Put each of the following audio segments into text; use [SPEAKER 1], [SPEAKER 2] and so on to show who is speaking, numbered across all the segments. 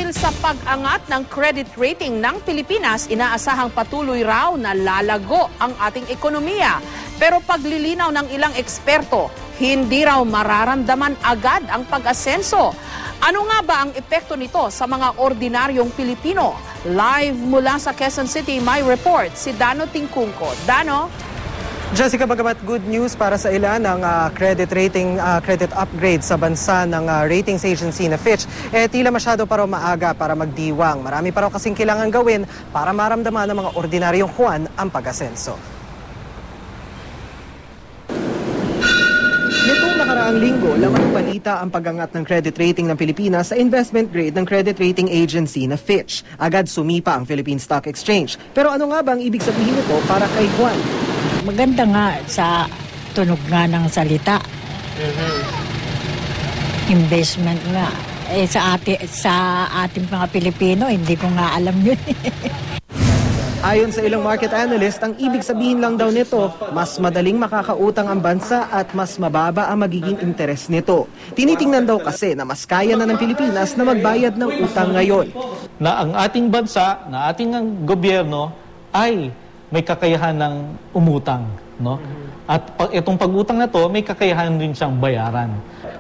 [SPEAKER 1] Dahil sa pag-angat ng credit rating ng Pilipinas, inaasahang patuloy raw na lalago ang ating ekonomiya. Pero paglilinaw ng ilang eksperto, hindi raw mararamdaman agad ang pag-asenso. Ano nga ba ang epekto nito sa mga ordinaryong Pilipino? Live mula sa Quezon City, may report si Dano Tingkungko. Dano?
[SPEAKER 2] Jessica, bagamat good news para sa ilan ang credit upgrade sa bansa ng ratings agency na Fitch, tila masyado pa raw maaga para magdiwang. Marami pa raw kasing kailangan gawin para maramdaman ng mga ordinaryong Juan ang pag-asenso. Nitong nakaraang linggo, lamang balita ang pag-angat ng credit rating ng Pilipinas sa investment grade ng credit rating agency na Fitch. Agad sumipa ang Philippine Stock Exchange. Pero ano nga ba ang ibig sabihin nito para kay Juan?
[SPEAKER 3] Maganda nga sa tunog nga ng salita. Investment nga. Sa ating mga Pilipino, hindi ko nga alam yun.
[SPEAKER 2] Ayon sa ilang market analyst, ang ibig sabihin lang daw nito, mas madaling makakautang ang bansa at mas mababa ang magiging interes nito. Tinitingnan daw kasi na mas kaya na ng Pilipinas na magbayad ng utang ngayon.
[SPEAKER 4] Na ang ating bansa, na ating gobyerno ay may kakayahan ng umutang, no? At itong pag-utang na to, may kakayahan din siyang bayaran.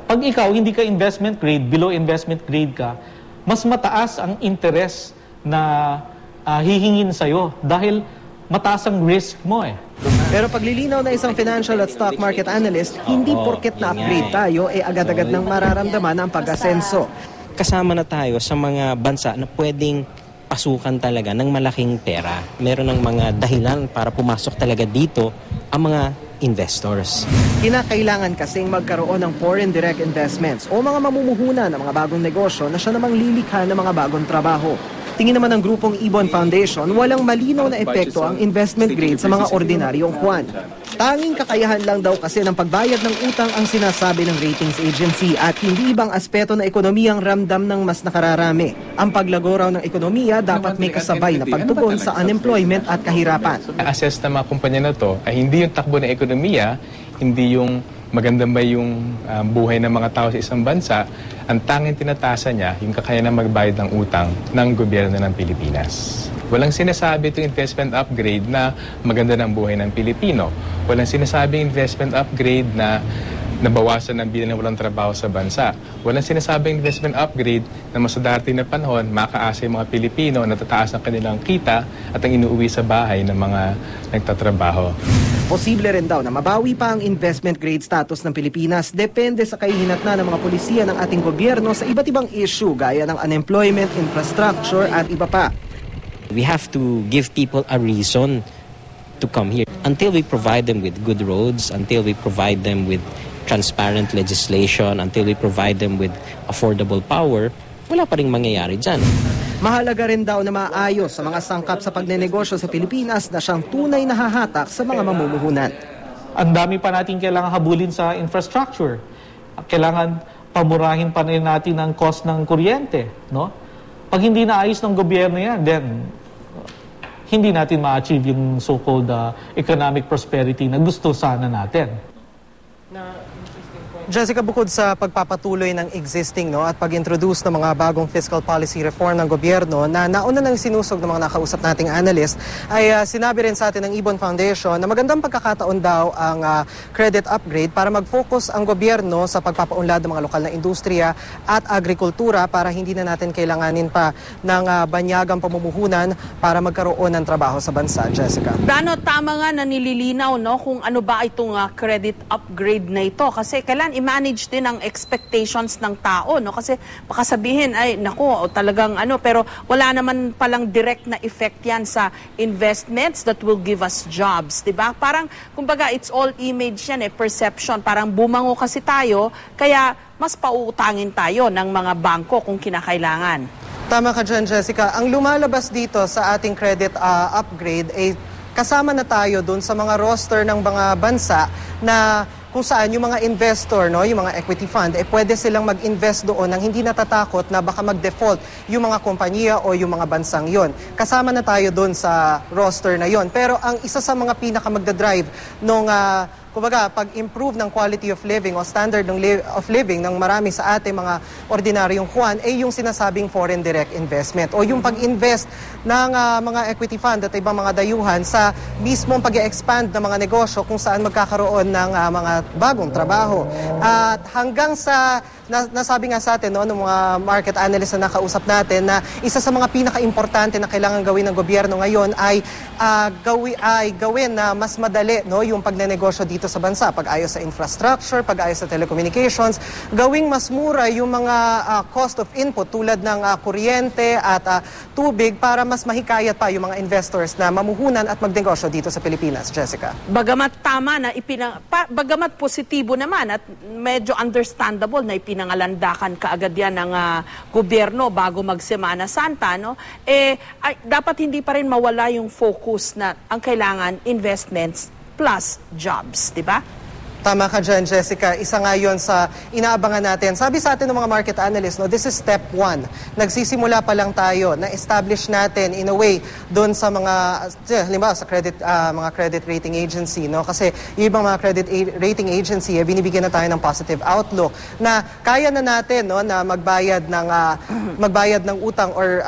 [SPEAKER 4] Pag ikaw hindi ka investment grade, below investment grade ka, mas mataas ang interest na hihingin sa'yo dahil mataas ang risk mo eh.
[SPEAKER 2] Pero paglilinaw na isang financial at stock market analyst, hindi porket na-upgrade tayo, agad-agad nang mararamdaman ang pag-asenso.
[SPEAKER 5] Kasama na tayo sa mga bansa na pwedeng pasukan talaga ng malaking pera. Meron ng mga dahilan para pumasok talaga dito ang mga investors.
[SPEAKER 2] Kinakailangan kasing magkaroon ng foreign direct investments o mga mamumuhunan ng mga bagong negosyo na siya namang lilikha ng mga bagong trabaho. Tingin naman ng grupong Ibon Foundation, walang malinaw na epekto ang investment grade sa mga ordinaryong Juan. Tanging kakayahan lang daw kasi ng pagbayad ng utang ang sinasabi ng ratings agency at hindi ibang aspeto na ekonomiyang ramdam ng mas nakararami. Ang paglago raw ng ekonomiya dapat may kasabay na pagtugon sa unemployment at kahirapan.
[SPEAKER 6] Assess ng mga kumpanya na to ay hindi yung takbo ng ekonomiya, hindi yung maganda ba yung buhay ng mga tao sa isang bansa, ang tanging tinatasa niya yung kakayahan magbayad ng utang ng gobyerno ng Pilipinas. Walang sinasabi itong investment upgrade na maganda ng buhay ng Pilipino. Walang sinasabing investment upgrade na nabawasan ng bilang ng walang trabaho sa bansa. Walang sinasabing investment upgrade na mas darating na panahon, makaasa yung mga Pilipino na tataas ang kanilang kita at ang inuuwi sa bahay ng mga nagtatrabaho.
[SPEAKER 2] Posible rin daw na mabawi pa ang investment grade status ng Pilipinas depende sa kahihinatnan ng mga pulisya ng ating gobyerno sa iba't ibang issue gaya ng unemployment, infrastructure at iba pa.
[SPEAKER 5] We have to give people a reason to come here. Until we provide them with good roads, until we provide them with transparent legislation, until we provide them with affordable power, wala pa rin mangyayari dyan.
[SPEAKER 2] Mahalaga rin daw na maayos sa mga sangkap sa pagnenegosyo sa Pilipinas na siyang tunay na hahatak sa mga mamumuhunan.
[SPEAKER 4] Ang dami pa natin kailangan habulin sa infrastructure. Kailangan pamurahin pa rin natin ang cost ng kuryente, no? Pag hindi naayos ng gobyerno yan, then hindi natin ma-achieve yung so-called economic prosperity na gusto sana natin.
[SPEAKER 2] Jessica, bukod sa pagpapatuloy ng existing at pag-introduce ng mga bagong fiscal policy reform ng gobyerno na nauna nang sinusog ng mga nakausap nating analyst, ay sinabi rin sa atin ng Ibon Foundation na magandang pagkakataon daw ang credit upgrade para mag-focus ang gobyerno sa pagpapaunlad ng mga lokal na industriya at agrikultura para hindi na natin kailanganin pa ng banyagang pamumuhunan para magkaroon ng trabaho sa bansa. Jessica.
[SPEAKER 1] Dano, tama nga na nililinaw kung ano ba itong credit upgrade na ito kasi kailan i-manage din ang expectations ng tao, no? Kasi baka sabihin, ay, naku, talagang pero wala naman palang direct na effect yan sa investments that will give us jobs, di ba? Parang, kumbaga, it's all image yan, perception. Parang bumango kasi tayo, kaya mas pauutangin tayo ng mga bangko kung kinakailangan.
[SPEAKER 2] Tama ka dyan, Jessica. Ang lumalabas dito sa ating credit upgrade ay kasama na tayo dun sa mga roster ng mga bansa na kung saan yung mga investor, yung mga equity fund, pwede silang mag-invest doon nang hindi natatakot na baka mag-default yung mga kompanya o yung mga bansang yon. Kasama na tayo doon sa roster na yon. Pero ang isa sa mga pinaka magdadrive nung kumbaga, pag-improve ng quality of living o standard of living ng marami sa ating mga ordinaryong Juan ay yung sinasabing foreign direct investment o yung pag-invest ng mga equity fund at ibang mga dayuhan sa mismong pag-expand ng mga negosyo kung saan magkakaroon ng mga bagong trabaho. At hanggang sa nasabi nga sa atin, no, ng mga market analysts na nakausap natin, na isa sa mga pinaka-importante na kailangan gawin ng gobyerno ngayon ay gawin na mas madali, no, yung pagnenegosyo dito sa bansa. Pag-ayos sa infrastructure, pag-ayos sa telecommunications, gawing mas mura yung mga cost of input tulad ng kuryente at tubig para mas mahikayat pa yung mga investors na mamuhunan at magnegosyo dito sa Pilipinas. Jessica.
[SPEAKER 1] Bagamat tama na bagamat positibo naman at medyo understandable na pinangalandakan kaagad yan ng gobyerno bago mag-Semana Santa, no? Dapat hindi pa rin mawala yung focus na ang kailangan investments plus jobs, di ba?
[SPEAKER 2] Tama ka dyan, Jessica. Isa nga yun sa inaabangan natin. Sabi sa atin ng mga market analysts, no, this is step 1. Nagsisimula pa lang tayo na establish natin in a way doon sa mga, halimbawa sa mga credit rating agency, no? Kasi yung ibang mga credit rating agency, binibigyan na tayo ng positive outlook na kaya na natin, no, na magbayad ng utang or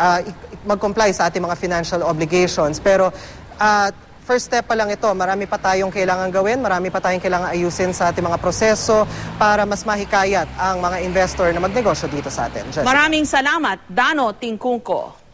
[SPEAKER 2] mag-comply sa ating mga financial obligations. Pero first step pa lang ito. Marami pa tayong kailangan gawin, marami pa tayong kailangan ayusin sa ating mga proseso para mas mahikayat ang mga investor na magnegosyo dito sa atin. Jessica.
[SPEAKER 1] Maraming salamat, Dano Tingkungko.